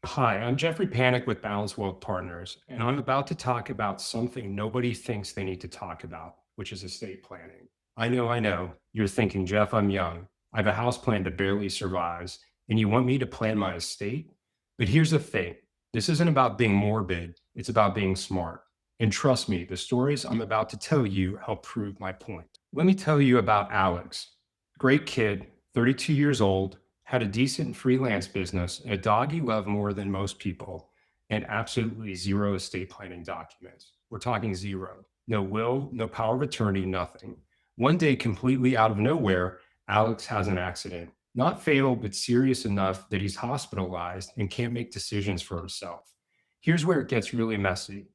Hi, I'm Jeffrey Panik with Balanced Wealth Partners, and I'm about to talk about something nobody thinks they need to talk about, which is estate planning. I know. You're thinking, Jeff, I'm young. I have a house plan that barely survives, and you want me to plan my estate? But here's the thing, this isn't about being morbid, it's about being smart. And trust me, the stories I'm about to tell you help prove my point. Let me tell you about Alex. Great kid, 32 years old, had a decent freelance business, a dog he loved more than most people, and absolutely zero estate planning documents. We're talking zero. No will, no power of attorney, nothing. One day, completely out of nowhere, Alex has an accident. Not fatal, but serious enough that he's hospitalized and can't make decisions for himself. Here's where it gets really messy.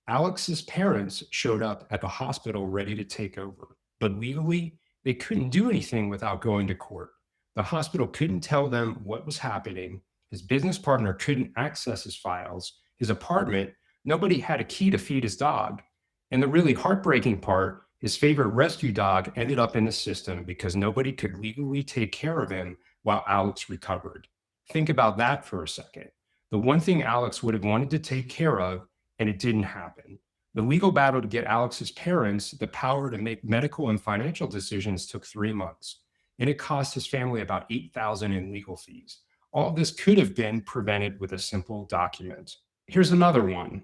Alex's parents showed up at the hospital ready to take over, but legally, they couldn't do anything without going to court. The hospital couldn't tell them what was happening. His business partner couldn't access his files. His apartment, nobody had a key to feed his dog. And the really heartbreaking part, his favorite rescue dog ended up in the system because nobody could legally take care of him while Alex recovered. Think about that for a second. The one thing Alex would have wanted to take care of, and it didn't happen. The legal battle to get Alex's parents the power to make medical and financial decisions took 3 months, and it cost his family about 8,000 in legal fees. All this could have been prevented with a simple document. Here's another one.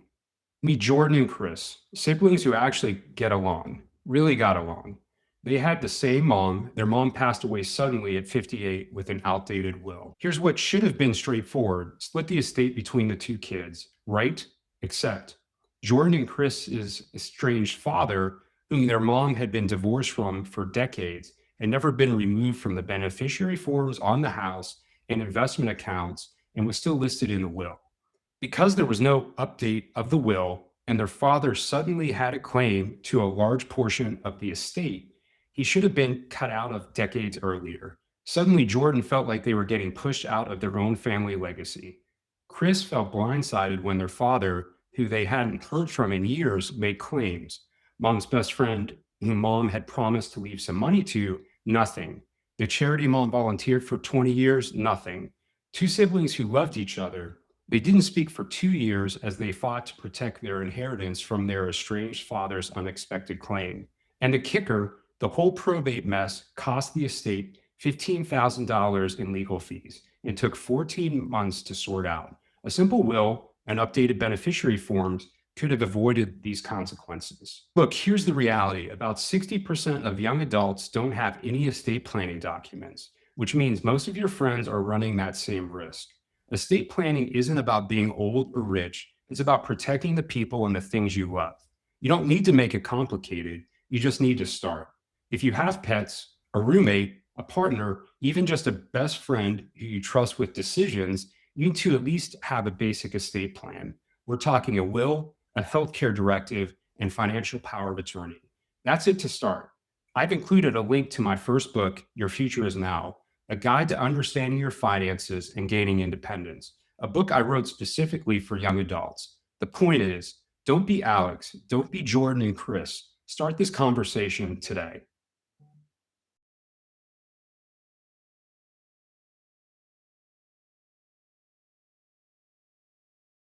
Meet Jordan and Chris, siblings who actually get along, really got along. They had the same mom. Their mom passed away suddenly at 58 with an outdated will. Here's what should have been straightforward: split the estate between the two kids, right? Except Jordan and Chris's estranged father, whom their mom had been divorced from for decades, had never been removed from the beneficiary forms on the house and investment accounts and was still listed in the will. Because there was no update of the will and their father suddenly had a claim to a large portion of the estate, he should have been cut out of decades earlier. Suddenly, Jordan felt like they were getting pushed out of their own family legacy. Chris felt blindsided when their father, who they hadn't heard from in years, made claims. Mom's best friend, whom mom had promised to leave some money to, nothing. The charity mom volunteered for 20 years, nothing. Two siblings who loved each other, they didn't speak for 2 years as they fought to protect their inheritance from their estranged father's unexpected claim. And the kicker, the whole probate mess cost the estate $15,000 in legal fees and took 14 months to sort out. A simple will and updated beneficiary forms could have avoided these consequences. Look, here's the reality: about 60% of young adults don't have any estate planning documents, which means most of your friends are running that same risk. Estate planning isn't about being old or rich, it's about protecting the people and the things you love. You don't need to make it complicated, you just need to start. If you have pets, a roommate, a partner, even just a best friend who you trust with decisions, you need to at least have a basic estate plan. We're talking a will, a healthcare directive, and financial power of attorney. That's it to start. I've included a link to my first book, Your Future is Now, a guide to understanding your finances and gaining independence, a book I wrote specifically for young adults. The point is, don't be Alex, don't be Jordan and Chris. Start this conversation today.